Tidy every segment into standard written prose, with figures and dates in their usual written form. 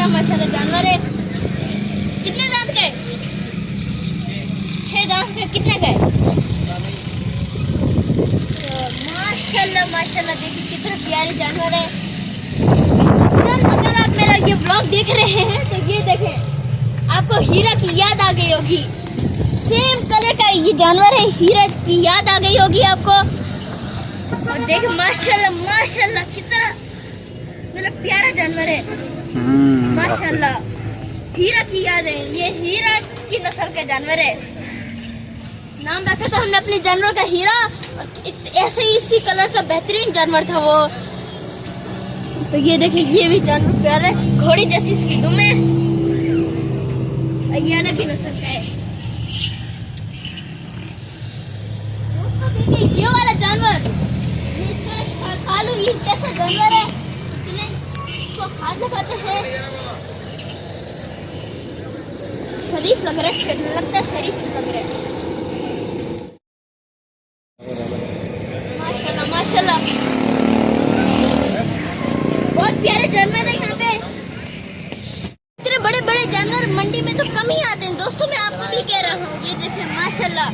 प्यारा माशाल्लाह जानवर है। कितने दांत का है? 6 दांत का। कितने का है? माशाल्लाह माशाल्लाह देखिए कितना प्यारे जानवर है। अगर आप मेरा ये ब्लॉग देख रहे हैं तो ये देखें, आपको हीरा की याद आ गई होगी। सेम कलर का ये जानवर है, हीरा की याद आ गई होगी आपको। और देख माशाल्लाह माशाल्लाह कितना मेरा प्यारा जानवर है माशाल्लाह। हीरा की याद है, ये हीरा की नस्ल का जानवर है। नाम रखा था हमने अपने जानवर का हीरा। और ऐसे ही इसी कलर का बेहतरीन जानवर था वो। तो ये देखिए ये भी जानवर प्यारा है, घोड़ी जैसी इसकी दुम है। ये अलग ही नस्ल का है। दोस्तों देखिए ये वाला जानवर, ये इसका कालू ईंट जैसा जानवर है। चलिए इसको हाथ लगाते हैं। शरीफ लग रहा है, लगता है शरीफ लग रहा है। माशाल्लाह माशाल्लाह बहुत प्यारे जानवर है यहाँ पे। इतने बड़े बड़े जानवर मंडी में तो कम ही आते हैं दोस्तों, मैं आपको भी कह रहा हूँ। ये देखिए माशाल्लाह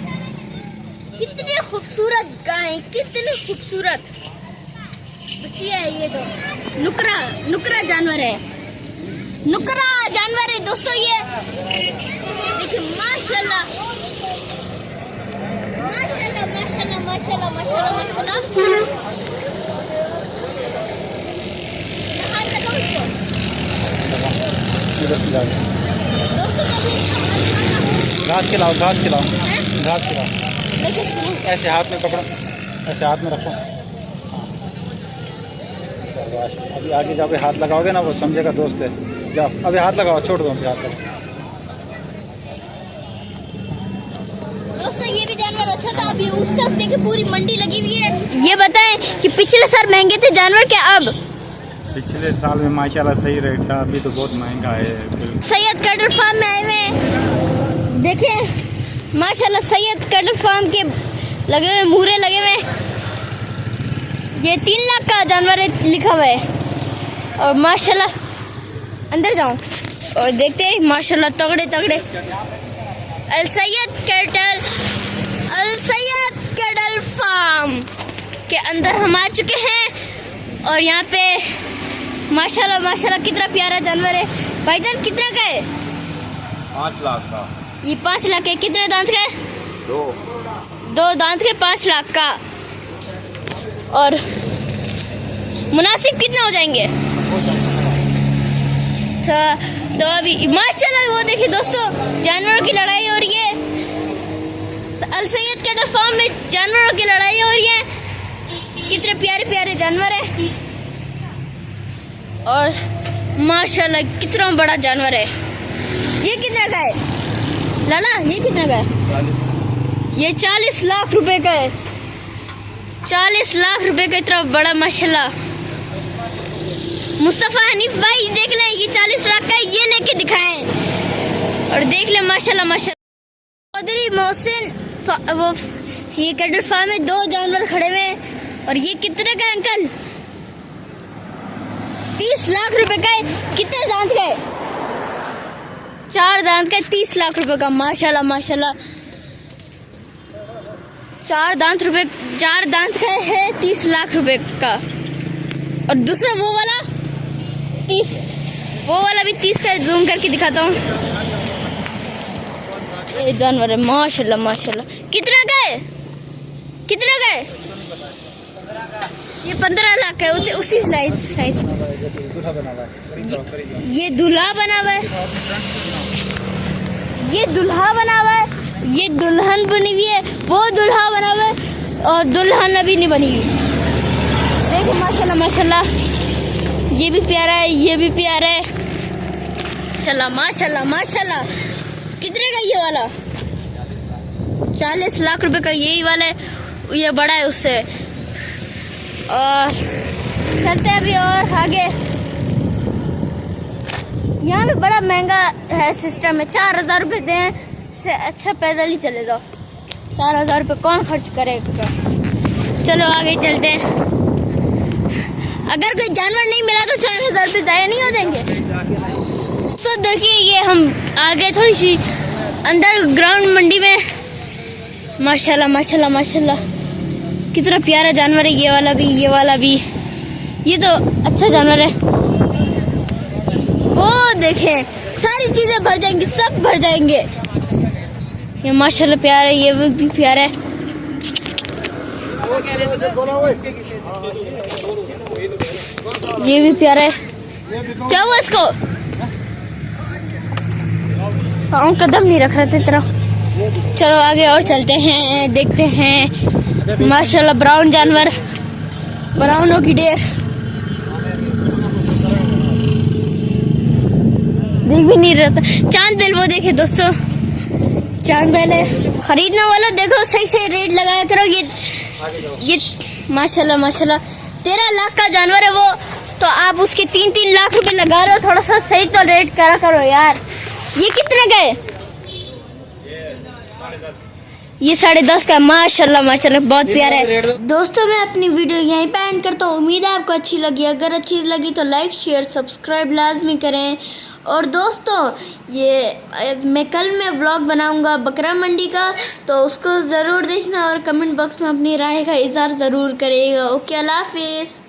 कितने खूबसूरत गाय, कितने खूबसूरत बच्चियाँ है। ये तो नुकरा जानवर है, नुकरा जानवर है दोस्तों। ये देखिए माशाल्लाह माशाल्लाह माशाल्लाह माशाल्लाह माशाल्लाह माशाल्लाह। हाथ लगाओ इसको दोस्तों। घास खिलाओ, घास खिलाओ, घास खिलाओ। ऐसे हाथ में पकड़ो, ऐसे हाथ में रखो। अभी आगे जाके हाथ लगाओगे ना, वो समझेगा दोस्त है। जाओ अभी हाथ लगाओ, छोड़ दो अभी हाथ लगाओ। दोस्तों ये भी जानवर अच्छा था। अभी उस तरफ देखिए पूरी मंडी लगी हुई है। ये बताएं कि पिछले साल महंगे थे जानवर क्या अब? पिछले साल में माशाल्लाह सही रेट था, अभी तो बहुत महंगा है। सैयद कैटल फार्म में आए हुए, देखें माशाल्लाह सैयद कैटल फार्म के लगे हुए मूरे लगे हुए। ये 3 लाख का जानवर है लिखा हुआ है। और माशाल्लाह अंदर जाऊं और देखते हैं माशाल्लाह तगड़े तगड़े अल सैयद कैटल फार्म के अंदर हम आ चुके हैं। और यहाँ पे माशाल्लाह माशाल्लाह कितना प्यारा जानवर है। भाईजान कितने का है? 5 लाख का। ये 5 लाख के। कितने दांत का है? 2 दांत के 5 लाख का। और मुनासिब कितने हो जाएंगे? अच्छा तो अभी माशाल्लाह वो देखिए दोस्तों जानवरों की लड़ाई हो रही है। अल सैयद कैटल फार्म में जानवरों की लड़ाई हो रही है। कितने प्यारे प्यारे जानवर है। और माशाल्लाह कितना बड़ा जानवर है। ये कितने का है लाला? ये कितने का है? 40। ये 40 लाख रुपए का है। 40 लाख रुपए का इतना बड़ा माशाल्लाह। मुस्तफ़ा हनीफ भाई देख लें, ये 40 लाख का ये लेके दिखाएं और देख लें माशाल्लाह माशाल्लाह। चौधरी मोहसिन वो ये कैटल फार्म में 2 जानवर खड़े हुए हैं। और ये कितने का अंकल? 30 लाख रुपए का है। कितने दांत का है? 4 दांत का 30 लाख रुपए का माशाल्लाह माशाल्लाह। 4 दांत का है 30 लाख रुपए का। और दूसरा वो वाला 30, वो वाला भी 30 का। जूम करके दिखाता हूँ। ये जानवर है माशाल्लाह माशाल्लाह। कितना का है? कितना का है? ये 15 लाख का है। उसी साइज। ये दूल्हा बना हुआ है, ये दूल्हा बना हुआ है, ये दुल्हन बनी हुई है, वो दूल्हा बना हुआ है और दुल्हन अभी नहीं बनी हुई। देखो माशाल्लाह माशाल्लाह ये भी प्यारा है, ये भी प्यारा है माशाल्लाह माशाल्लाह माशाल्लाह। कितने का ये वाला? 40 लाख रुपए का यही वाला है। ये बड़ा है उससे। और चलते हैं अभी और आगे। यहाँ पे बड़ा महंगा है सिस्टम है। 4000 रुपये दें से अच्छा पैदल ही चले जाओ। 4000 रुपये कौन खर्च करेगा? चलो आगे चलते हैं। अगर कोई जानवर नहीं मिला तो 4000 रुपये ज़ाया नहीं हो जाएंगे? देखिए ये हम आ गए थोड़ी सी अंदर ग्राउंड मंडी में। माशाल्लाह माशाल्लाह माशाल्लाह, कितना प्यारा जानवर है। ये वाला भी, ये वाला भी, ये तो अच्छा जानवर है। वो देखें, सारी चीज़ें भर जाएंगी, सब भर जाएंगे। ये माशाल्लाह प्यारा है, ये भी प्यारा है। ये भी प्यारा है। क्या हुआ इसको? पाँव कदम नहीं रख रहे थे तरह। चलो आगे और चलते हैं, देखते हैं। माशाल्लाह ब्राउन जानवर, ब्राउनों की ढेर। देख भी नहीं रहा था। चांद बेल वो देखे दोस्तों, चांद बेल है। खरीदने वाला देखो सही से रेट लगाया करो। ये माशाल्लाह माशाल्लाह 13 लाख का जानवर है वो, तो आप उसके 3-3 लाख रुपए लगा रहे हो। थोड़ा सा सही तो रेट करा करो यार। ये कितने का है? ये 10.5 का। माशाल्लाह माशाल्लाह बहुत प्यारा है। दोस्तों मैं अपनी वीडियो यहीं पे एंड करता हूँ। उम्मीद है आपको अच्छी लगी। अगर अच्छी लगी तो लाइक शेयर सब्सक्राइब लाजमी करें। और दोस्तों ये मैं कल में व्लॉग बनाऊंगा बकरा मंडी का, तो उसको ज़रूर देखना और कमेंट बॉक्स में अपनी राय का इज़हार ज़रूर करिएगा। ओके, अल्लाह हाफिज़।